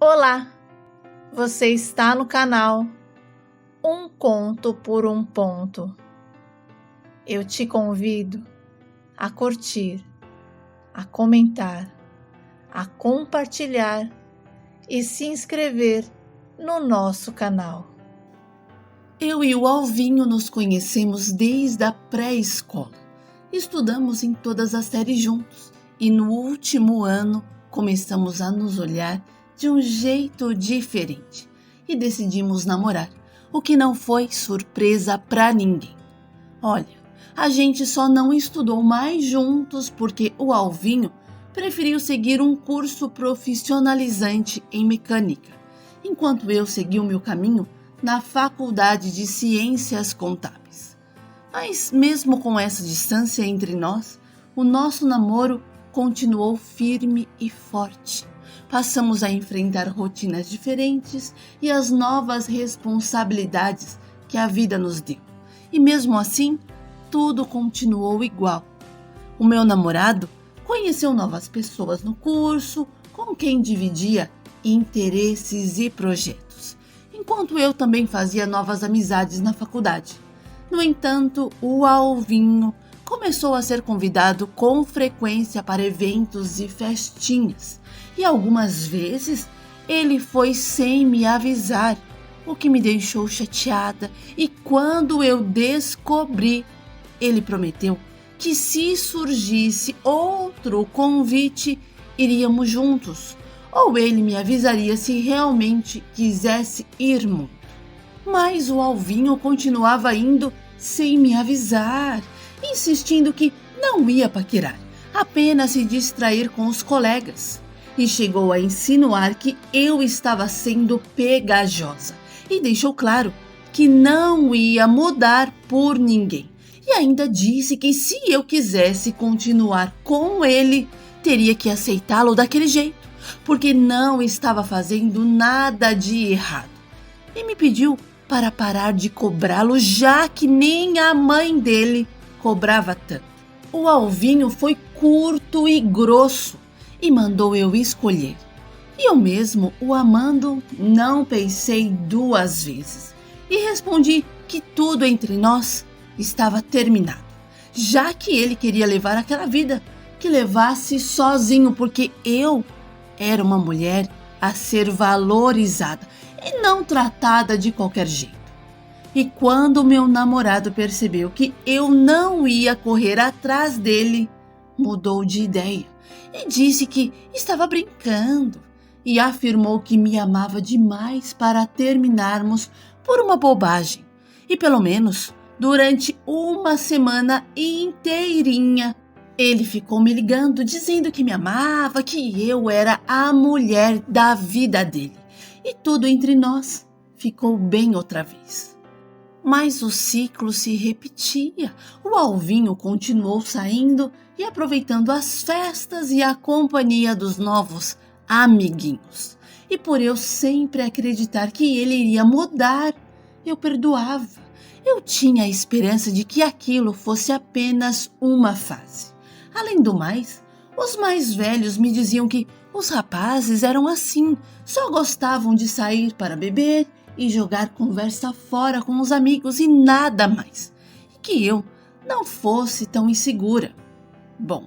Olá, você está no canal Um Conto por um Ponto. Eu te convido a curtir, a comentar, a compartilhar e se inscrever no nosso canal. Eu e o Alvinho nos conhecemos desde a pré-escola. Estudamos em todas as séries juntos e no último ano começamos a nos olhar de um jeito diferente e decidimos namorar, o que não foi surpresa para ninguém. Olha, a gente só não estudou mais juntos porque o Alvinho preferiu seguir um curso profissionalizante em mecânica, enquanto eu segui o meu caminho na Faculdade de Ciências Contábeis. Mas mesmo com essa distância entre nós, o nosso namoro continuou firme e forte. Passamos a enfrentar rotinas diferentes e as novas responsabilidades que a vida nos deu. E mesmo assim, tudo continuou igual. O meu namorado conheceu novas pessoas no curso, com quem dividia interesses e projetos, enquanto eu também fazia novas amizades na faculdade. No entanto, o Alvinho começou a ser convidado com frequência para eventos e festinhas, e algumas vezes ele foi sem me avisar, o que me deixou chateada. E quando eu descobri, ele prometeu que se surgisse outro convite, iríamos juntos, ou ele me avisaria se realmente quisesse ir muito. Mas o Alvinho continuava indo sem me avisar, insistindo que não ia paquerar, apenas se distrair com os colegas. E chegou a insinuar que eu estava sendo pegajosa e deixou claro que não ia mudar por ninguém. E ainda disse que se eu quisesse continuar com ele, teria que aceitá-lo daquele jeito, porque não estava fazendo nada de errado. E me pediu para parar de cobrá-lo, já que nem a mãe dele cobrava tanto. O Alvinho foi curto e grosso e mandou eu escolher. E eu mesmo, o amando, não pensei duas vezes e respondi que tudo entre nós estava terminado, já que ele queria levar aquela vida, que levasse sozinho, porque eu era uma mulher a ser valorizada e não tratada de qualquer jeito. E quando meu namorado percebeu que eu não ia correr atrás dele, mudou de ideia e disse que estava brincando e afirmou que me amava demais para terminarmos por uma bobagem. E pelo menos durante uma semana inteirinha, ele ficou me ligando, dizendo que me amava, que eu era a mulher da vida dele. E tudo entre nós ficou bem outra vez. Mas o ciclo se repetia. O Alvinho continuou saindo e aproveitando as festas e a companhia dos novos amiguinhos. E por eu sempre acreditar que ele iria mudar, eu perdoava. Eu tinha a esperança de que aquilo fosse apenas uma fase. Além do mais, os mais velhos me diziam que os rapazes eram assim, só gostavam de sair para beber e jogar conversa fora com os amigos e nada mais, e que eu não fosse tão insegura. Bom,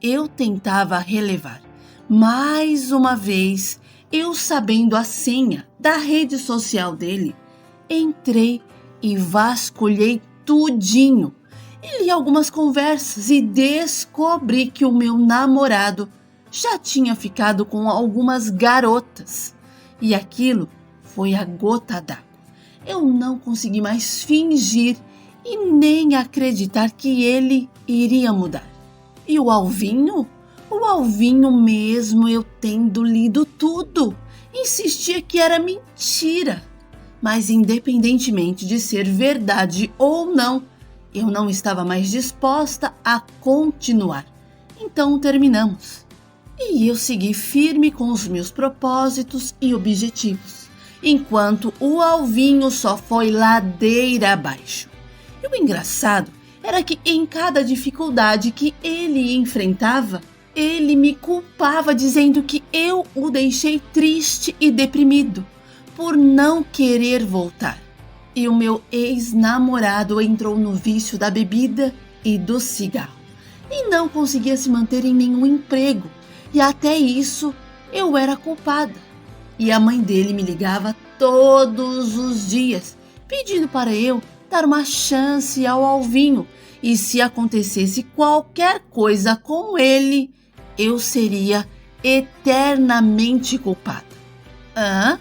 eu tentava relevar. Mais uma vez, eu sabendo a senha da rede social dele, entrei e vasculhei tudinho. E li algumas conversas e descobri que o meu namorado já tinha ficado com algumas garotas. E aquilo foi a gota d'água. Eu não consegui mais fingir e nem acreditar que ele iria mudar. E o Alvinho? O Alvinho mesmo, eu tendo lido tudo, insistia que era mentira. Mas independentemente de ser verdade ou não, eu não estava mais disposta a continuar. Então terminamos. E eu segui firme com os meus propósitos e objetivos, enquanto o Alvinho só foi ladeira abaixo. E o engraçado era que em cada dificuldade que ele enfrentava, Ele me culpava dizendo que eu o deixei triste e deprimido por não querer voltar. E o meu ex-namorado entrou no vício da bebida e do cigarro e não conseguia se manter em nenhum emprego. E até isso eu era culpada. E a mãe dele me ligava todos os dias, pedindo para eu dar uma chance ao Alvinho. E se acontecesse qualquer coisa com ele, eu seria eternamente culpada. Hã?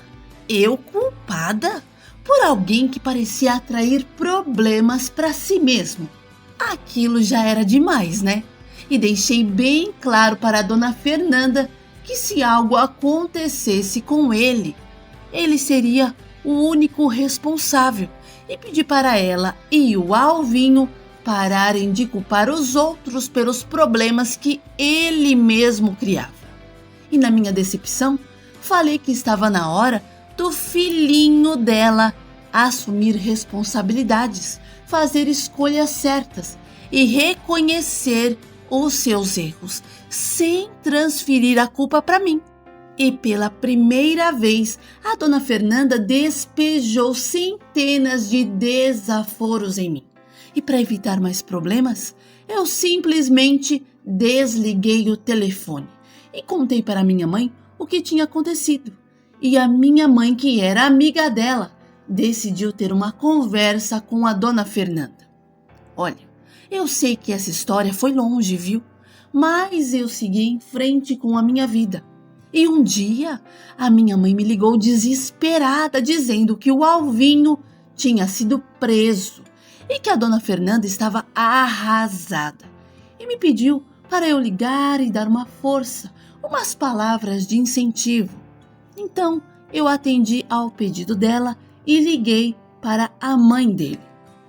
Eu culpada? Por alguém que parecia atrair problemas para si mesmo. Aquilo já era demais, né? E deixei bem claro para a dona Fernanda que se algo acontecesse com ele, ele seria o único responsável, e pedi para ela e o Alvinho pararem de culpar os outros pelos problemas que ele mesmo criava. E na minha decepção, falei que estava na hora do filhinho dela assumir responsabilidades, fazer escolhas certas e reconhecer os seus erros, sem transferir a culpa para mim. E pela primeira vez, a dona Fernanda despejou centenas de desaforos em mim. E para evitar mais problemas, eu simplesmente desliguei o telefone e contei para minha mãe o que tinha acontecido. E a minha mãe, que era amiga dela, decidiu ter uma conversa com a dona Fernanda. Olha, eu sei que essa história foi longe, viu? Mas eu segui em frente com a minha vida. E um dia, a minha mãe me ligou desesperada, dizendo que o Alvinho tinha sido preso e que a dona Fernanda estava arrasada. E me pediu para eu ligar e dar uma força, umas palavras de incentivo. Então, eu atendi ao pedido dela e liguei para a mãe dele.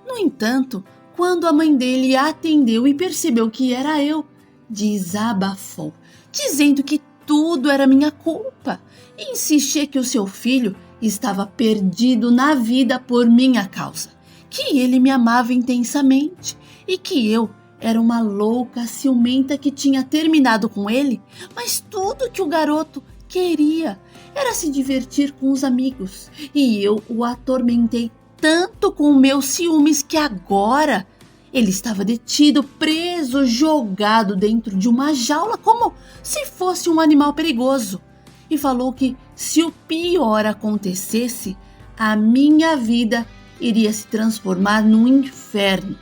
No entanto, quando a mãe dele atendeu e percebeu que era eu, desabafou, dizendo que tudo era minha culpa e insistia que o seu filho estava perdido na vida por minha causa, que ele me amava intensamente e que eu era uma louca ciumenta que tinha terminado com ele, mas tudo que o garoto queria era se divertir com os amigos e eu o atormentei tanto com meus ciúmes que agora ele estava detido, preso, jogado dentro de uma jaula como se fosse um animal perigoso. E falou que se o pior acontecesse, a minha vida iria se transformar num inferno.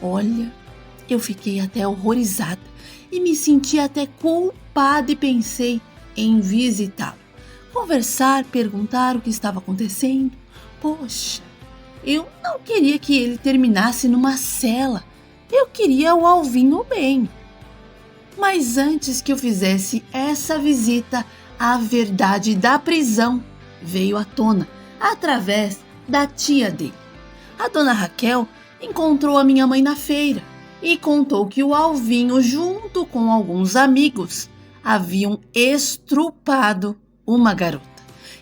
Olha, eu fiquei até horrorizada e me senti até culpada e pensei em visitá-lo. Conversar, perguntar o que estava acontecendo. Poxa, eu não queria que ele terminasse numa cela. Eu queria o Alvinho bem. Mas antes que eu fizesse essa visita, a verdade da prisão veio à tona através da tia dele. A dona Raquel encontrou a minha mãe na feira e contou que o Alvinho, junto com alguns amigos, haviam estrupado uma garota.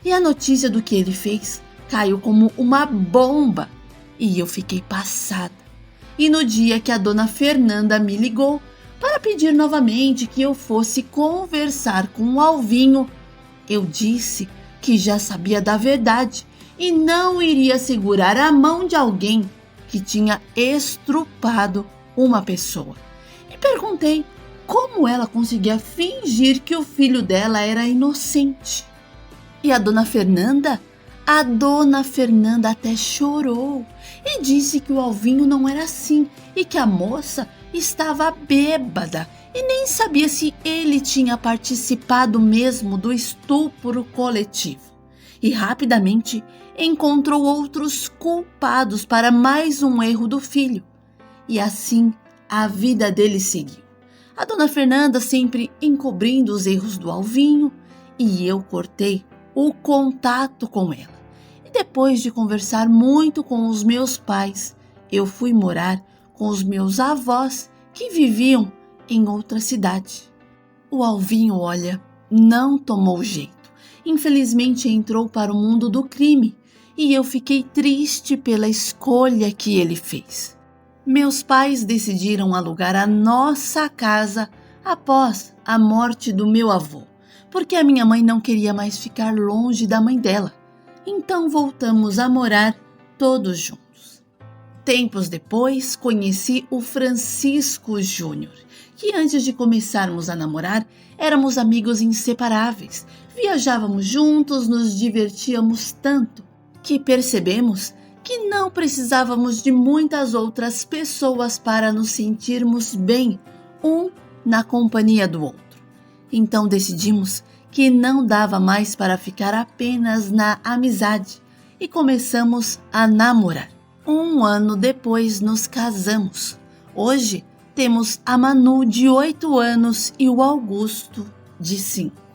E a notícia do que ele fez caiu como uma bomba e eu fiquei passada. E no dia que a dona Fernanda me ligou para pedir novamente que eu fosse conversar com o Alvinho, eu disse que já sabia da verdade e não iria segurar a mão de alguém que tinha estrupado uma pessoa. E perguntei como ela conseguia fingir que o filho dela era inocente. E a dona Fernanda até chorou e disse que o Alvinho não era assim e que a moça estava bêbada e nem sabia se ele tinha participado mesmo do estupro coletivo. E rapidamente encontrou outros culpados para mais um erro do filho. E assim a vida dele seguiu. A dona Fernanda sempre encobrindo os erros do Alvinho e eu cortei o contato com ela. E depois de conversar muito com os meus pais, eu fui morar com os meus avós que viviam em outra cidade. O Alvinho, olha, não tomou jeito. Infelizmente entrou para o mundo do crime e eu fiquei triste pela escolha que ele fez. Meus pais decidiram alugar a nossa casa após a morte do meu avô, porque a minha mãe não queria mais ficar longe da mãe dela. Então voltamos a morar todos juntos. Tempos depois, conheci o Francisco Júnior, que antes de começarmos a namorar, éramos amigos inseparáveis. Viajávamos juntos, nos divertíamos tanto que percebemos que não precisávamos de muitas outras pessoas para nos sentirmos bem, um na companhia do outro. Então decidimos que não dava mais para ficar apenas na amizade e começamos a namorar. 1 ano depois nos casamos. Hoje temos a Manu de 8 anos e o Augusto de 5.